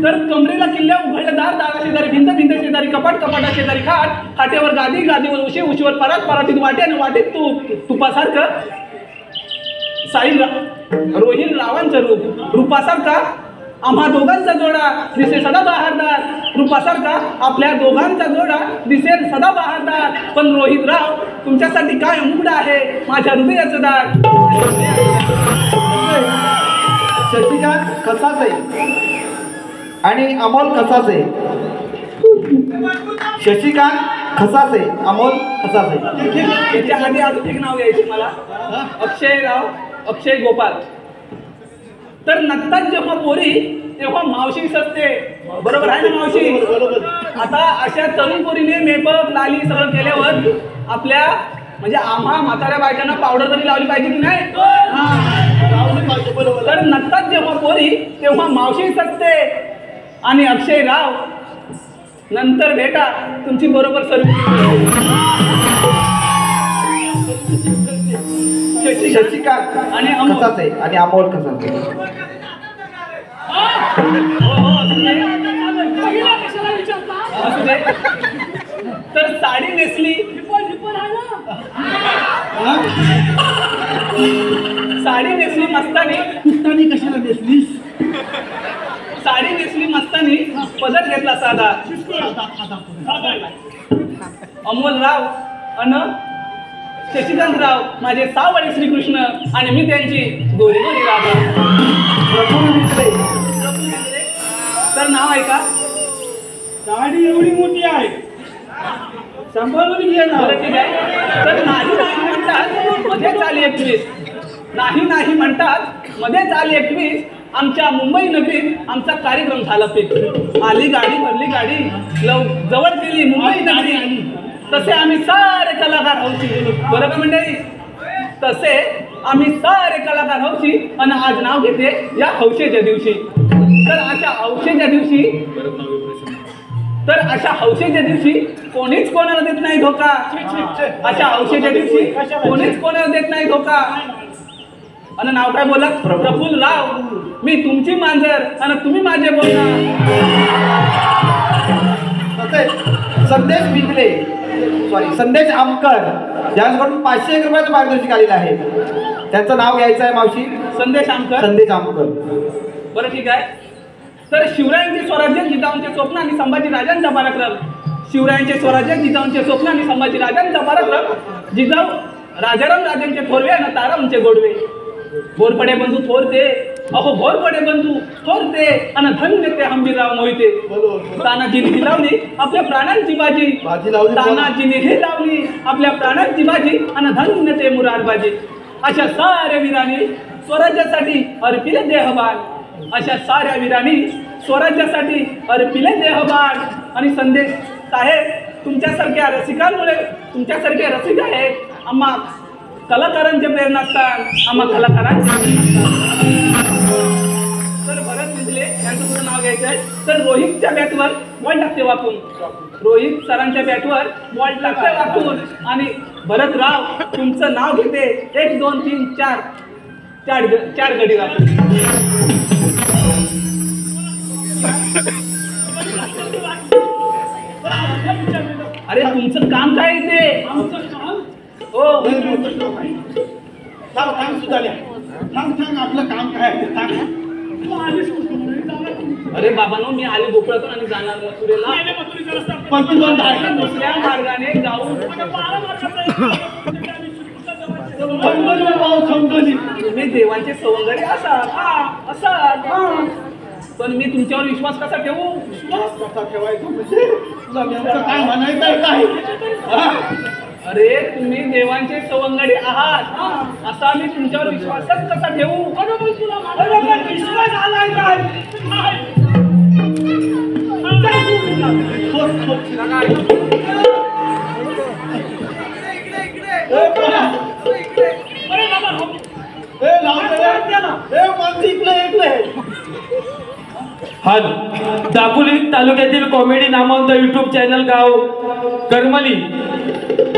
तर कमरेला किल्ल्या उघडलं दार. दारा शेजारी भिंत, भिंत शेजारी कपाट, कपाटा शेजारी खाट, खाटेवर गादी, गादीवर उशी, उशीवर परात, परातीत वाटे आणि वाटेत तूप. तुपासारखं साईल रोहिल रावांचं रूप. रूपासारखा आम्हा दोघांचा जोडा दिसे सदा बहारदार. रूपासारखा आपल्या दोघांचा जोडा दिसेल सदा बहारदार. पण रोहित राव तुमच्यासाठी काय उघड आहे माझ्या हृदयाचं दार. शशिकांत खसाचे आणि अमोल खसाचे. शशिकांत खसाचे, अमोल खसाचे. त्याच्या आधी अजून एक नाव घ्यायचे मला. अक्षयराव अक्षय गोपाल. तर नक्ताच जेव्हा पोरी तेव्हा मावशी सजते. बरोबर आहे ना मावशी? आता अशा तरुण पोरीने मेकअप लाली सगळं केल्यावर आपल्या म्हणजे आम्हा म्हाताऱ्या बायकांना पावडर तरी लावली पाहिजे की नाही? तर नक्ताच जेव्हा पोरी तेव्हा मावशी सजते. आणि अक्षय राव नंतर भेटा तुमची बरोबर सर्विस. शशिकांत आणि अमोल खसाचे आणि अमोल खसाचे. असू दे. तर साडी नेसली, साडी नेसली मस्तानी. कशाला नेसलीस? साडी नेसली मस्तानी, पदर घेतला साधा. अमोलराव अन शशिकांतराव माझे सावळे श्रीकृष्ण आणि मी त्यांची गोरी गोरी राधा. तर नाव ऐका. साडी एवढी मोठी आहे, सांभाळून घे ना. बरं ठीक आहे. तर नाही नाही म्हणतात मध्येच आली 21. नाही नाही म्हणतात मध्येच आली 21. आमच्या मुंबई नगरीत आमचा कार्यक्रम झाला फिक्स. आली गाडी, भरली गाडी, जवळ केली मुंबई नगरी. तसे आम्ही सारे कलाकार हौशी. बरं का मंडळी? तसे आम्ही सारे कलाकार हौशी. आणि आज नाव घेते या हौशेच्या दिवशी. तर अशा हौशेच्या दिवशी कोणीच कोणाला देत नाही धोका. अशा हौशेच्या दिवशी कोणीच कोणाला देत नाही धोका. आणि नाव काय बोला? प्रफुल्ल राव. मी तुमची मांजर आणि तुम्ही माझे बोलणार. संदेश बिंदले, संदेश आमकर ज्यांच्याकडून 501 रुपयाचं पारितोषिक आलेलं आहे. त्यांचं नाव घ्यायचं आहे मावशी. संदेश आमकर. संदेश आमकर. बरं ठीक आहे. तर शिवरायांचे स्वराज्य जिजाऊंचे स्वप्न आणि संभाजी राजांचा पराक्रम. शिवरायांचे स्वराज्य जिजाऊंचे स्वप्न आणि संभाजी राजांचा पराक्रम. जिजाऊ राजाराम राजांचे थोरवे आणि तारामचे गोडवे. भोरपडे बंधू थोरते, अहो भोरपडे बंधू थोरते आणि धन्य ते हंबीरराव मोहिते. तानाजीने ही लावली आपल्या प्राणांची बाजी, तानाजीने ही लावली आपल्या प्राणांची बाजी आणि धन्य ते मुरारबाजी. अशा साऱ्या वीरांनी स्वराज्यासाठी अर्पिले देहबान, अशा साऱ्या वीरांनी स्वराज्यासाठी अर्पिले देहबान. आणि संदेश साहेब तुमच्यासारख्या रसिकांमुळे, तुमच्यासारखे रसिक आहेत आम्हा कलाकारांचे प्रेरणास्थान, आम्हा कलाकारांचे. तर भरत निजले यांचं पुढे नाव घ्यायचं आहे. तर रोहितच्या बॅटवर बॉल टाकते वाकून, रोहित सरांच्या बॅटवर बॉल टाकते वाकून आणि भरतराव तुमचं नाव घेते 1 2 3 4 गडी वाकून. अरे तुमचं काम काय ते? हो आपलं काम काय अरे बाबांनो मी आले गोकुळातून आणि जाणार मथुरेला, पण तू दुसऱ्या मार्गाने जाऊ. तुम्ही देवांचे सवंगडी असाल, असाल, पण मी तुमच्यावर विश्वास कसा ठेवू? विश्वास कसा ठेवायचा म्हणजे तुला नेमकं काय म्हणायचं काय? अरे तुम्ही देवांचे सवंगडी आहात, असा मी तुमच्यावर विश्वासच कसा ठेवू? विश्वास आलाय काय? हा दापोली तालुक्यातील कॉमेडी नामवंत युट्यूब चॅनल गाव करमली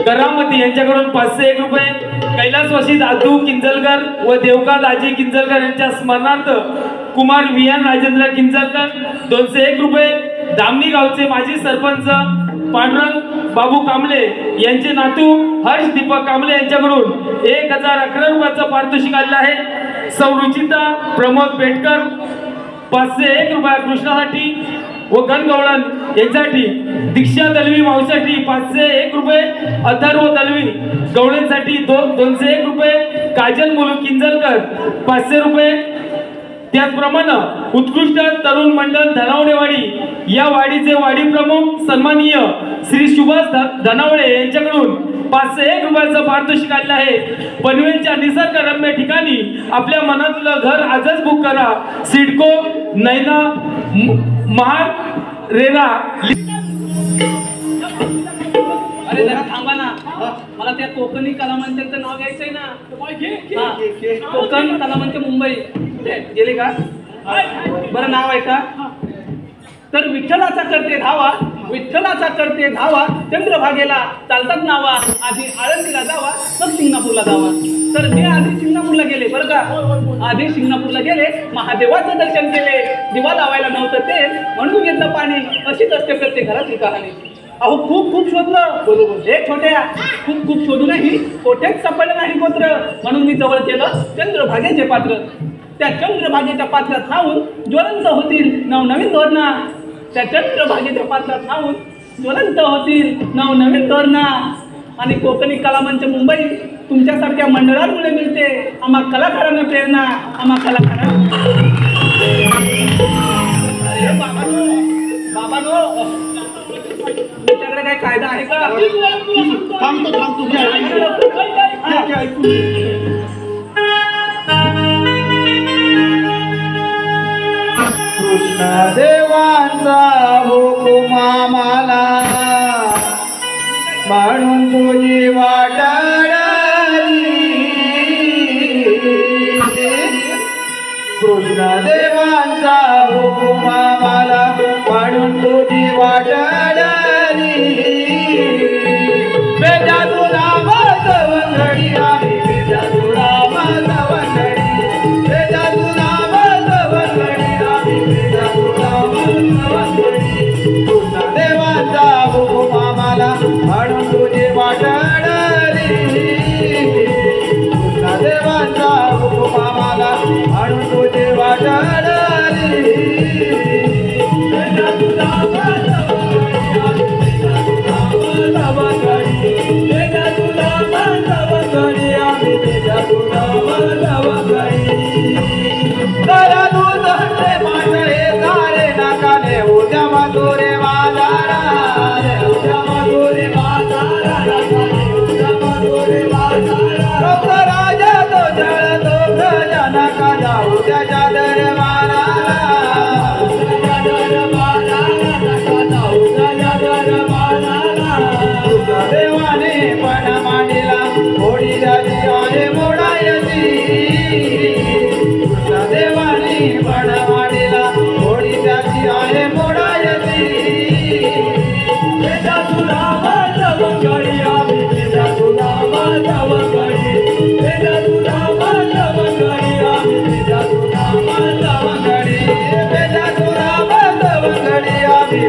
करामती यांच्याकडून 501 रुपये, कैलासवासी दादू किंजलकर व देवका दाजी किंजलकर यांच्या स्मरणार्थ कुमार वियान राजेंद्र किंजलकर 201 रुपये, दामणी गावचे माजी सरपंच पांडुरंग बाबू कांबळे यांचे नातू हर्ष दीपक कांबळे यांच्याकडून 1011 रुपयाचं पारितोषिक आलेलं आहे. सौरुचिता प्रमोद पेटकर 501 रुपया कृष्णासाठी व गणगवळण यांच्यासाठी, दीक्षा दलवी मावसाठी 501 रुपये, अथर्व दलवी गवळणसाठी 201 रुपये, काजल मुलू किंजलकर 500 रुपये. त्याचप्रमाणे उत्कृष्ट तरुण मंडळ धनावडेवाडी या वाडीचे वाडी प्रमुख सन्माननीय श्री सुभाष धनावडे यांच्याकडून 501 रुपयाचं पारितोषिक आलेलं आहे. पनवेलच्या निसर्गरम्य ठिकाणी आपल्या मनातलं घर आजच बुक करा. सिडको नैना महार रेरा. अरे जरा थांबा ना, मला त्या कोकणी कलामंचाचं नाव घ्यायचंय ना. कोकण कलामंच मुंबई गेले का? बरं नाव आहे का? तर विठ्ठलाचा करते धावा, विठ्ठलाचा करते धावा, चंद्रभागेला चालतात नावा, आधी आळंदीला जावा मग शिंगणापूरला जावा. तर मी आधी शिंगणापूरला गेले बरं का, आधी शिंगणापूरला गेले, महादेवाचं दर्शन केले, दिवा लावायला नव्हतं ते म्हणून घेतलं पाणी. अशीच असते प्रत्येक घरातली कहाणी. अहो खूप शोधलं, बरोबर एक छोट्या खूप शोधूनही कोठेच सापडलं नाही गोत्र, म्हणून मी जवळ केलं चंद्रभागेचे पात्र. त्या चंद्रभागेच्या पात्रात राहून ज्वलंत होतील नवनवीन धोरणा, त्या चंद्रभागेच्या पात्रात राहून ज्वलंत होतील नवनवीन धोरणा. आणि कोकणी कलामंच मुंबई तुमच्यासारख्या मंडळांमुळे मिळते आम्हा कलाकारांना प्रेरणा, आम्हा कलाकारांना. अरे बाबानो तुमच्याकडे काही कायदा आहे का? थांबतो कृष्ण देवांचा हुकुम आम्हाला म्हणून तुझी वाटाळली. कृष्ण देवांचा हुकुम आम्हाला म्हणून तुझी वाटाळली. बेजा तुला वंगडी आम्ही बेजा तुला वंगडी, बेजा तुला वंगडी आम्ही बेजा तुला वंगडी. कृष्ण देवांचा हुकुम आम्हाला म्हणून तुझी वाटाळली. कृष्ण देवांचा हुकुम आम्हाला म्हणून तुझी वाटाळली. बेजा तुला वंगडी नका जाऊ त्याच्या दरबाराला देवाने पण मांडीला होडी झाली आहे मोडायची देवाने पण मांडीला होडी झाली आहे मोडायची तुला माझव गडी आम्ही तुला माझव गडी तुला माझव गडी आम्ही तुला माझव गडी तुला माझव गडी आम्ही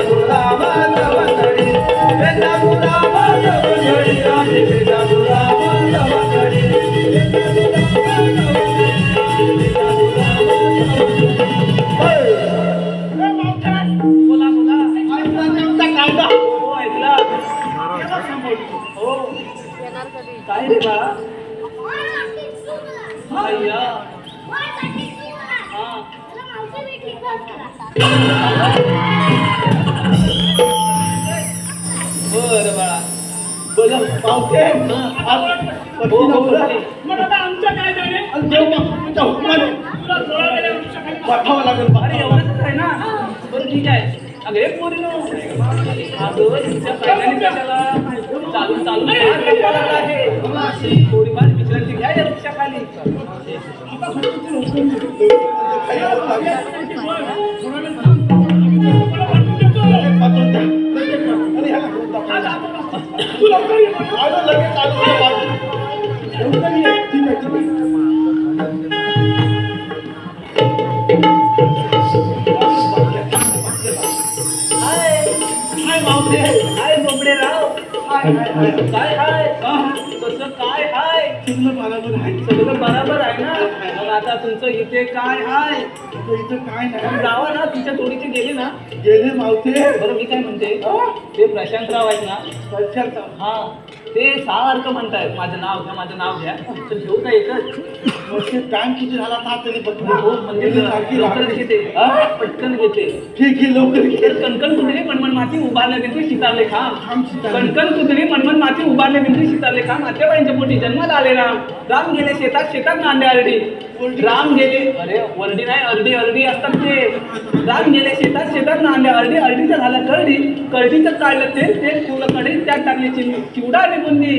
तुला माझव गडी तुला माझव गडी आम्ही तुला माझव गडी बोला बोला कायदा हो ऐकला हो काय रे बाळा अय्या हा बरं बाळा बोला पावते हो हो मग आता आमचं काय झाले तुमच्या हुकमाने तुला सोळा गेल्या वृक्षाखाली पाठावं लागेल अरे एवढंच आहे ना बरं ठीक आहे अगं एक पोरीनो अगं तुमच्या पहिल्याने कशाला चालून चालून फार गप्पा लागला आहे थोडीफार विश्रांती घ्या या वृक्षाखाली तू लवकर ये. आलो लगेच आलो. लवकर ये. ठीक आहे, ठीक आहे. हाय मावळे हाय बोबडे राव काय हाय कसं काय हाय सगळं बरोबर आहे. सगळं बरोबर आहे ना मग आता तुमचं इथे काय हाय इथं काय तुम्ही नाही जावा ना तुमच्या जोडीचे गेले ना गेले मावते बरं मी काय म्हणते ते प्रशांतराव आहेत ना लक्षात हा ते सारखं म्हणतायत माझं नाव घ्या तर घेऊ का एकच टाइम किती झाला था तरी हो म्हणजे सारखी लवकर राहते. घेते पटकन घेते ठीक आहे लवकर घे. तर कणकण कुदरी मनमन माती उभारले बिंदू शितारले खांब थांब सीताराम. कणकण कुदरी मनमन माती उभारले बिंदू शितारले खांब आत्याबाईंच्या पोटी जन्माला आले राम राम गेले शेतात नांदे आरडी राम गेले अरे वरडी नाही अर्डी असतात ते राम गेले शेतात नांदे अर्डीचं झालं करडीचं काढलं तेल ठेवलं कढईत त्यात टाकली चिवडा आणि बुंदी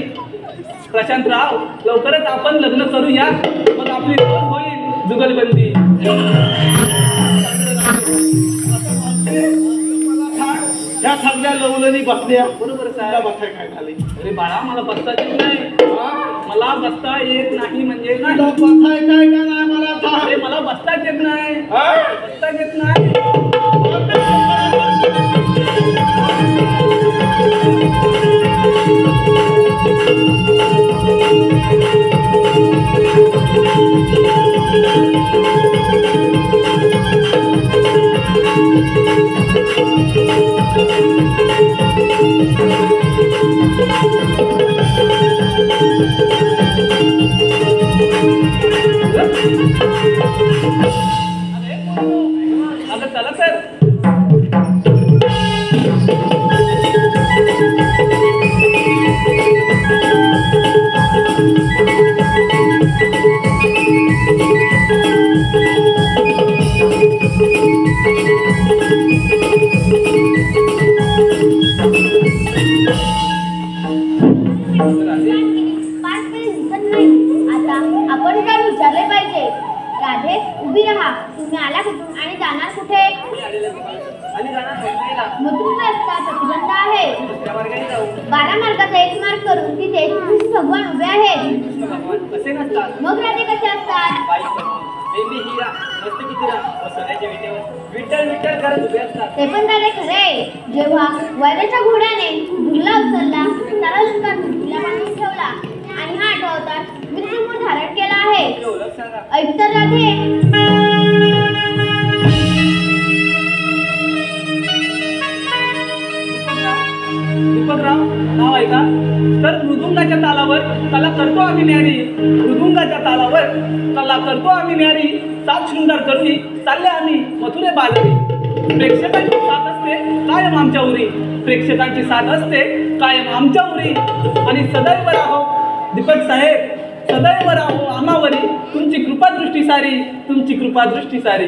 प्रशांतराव लवकरच आपण लग्न करूया मग आपली ओळख होईल जुगलबंदी या सगळ्या लवलनी बसल्या बरोबर तुला साहेब बसाय काय झाले अरे बाळा मला बसता येत नाही मला बसता येत नाही म्हणजे नाही तुला बसाय काय का नाही मला सांग. अरे मला बसताच येत नाही हा? बसताच येत नाही अगं चला तर पाच मिनिट दिसत नाही. आता आपण काय विचारले पाहिजे. राधे उभी राहा. तुम्ही आला कुठून आणि जाणार कुठे? आणि जाणार भेटायला मधून रस्ता प्रतिबंध आहे. त्या मार्गाने जाऊ 12 मार्गाचा एक मार्ग करून तिथे कृष्ण भगवान उभे आहेत. भगवान कसे नसतात मग राधे कसे असतात? बाई मेहंदी हिरा मस्त किती व सणाच्या विटेवर विठ्ठल विठ्ठल करत उभे असतात ते पण राधे खरे. जेव्हा वैराच्या घोड्याने दुर्ला उचलला सारा लंका पृथ्वीला बांधून ठेवला आणि हा आठवतात मृत्यूमूळ धारण केला आहे. ओळख सांगा ऐक तर राधे. दीपकराव नाव ऐका तर मृदुंगाच्या तालावर कला करतो आम्ही न्यारी मृदुंगाच्या तालावर कला करतो आम्ही न्यारी सात शृंगार करून चालले आम्ही मथुरे बाजारी प्रेक्षकांची साथ असते कायम आमच्या उरी प्रेक्षकांची साथ असते कायम आमच्या उरी आणि सदैव राहो दीपक साहेब सदैव राहो आम्हावरी तुमची कृपादृष्टी सारी, तुमची कृपादृष्टी सारी.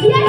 Yeah.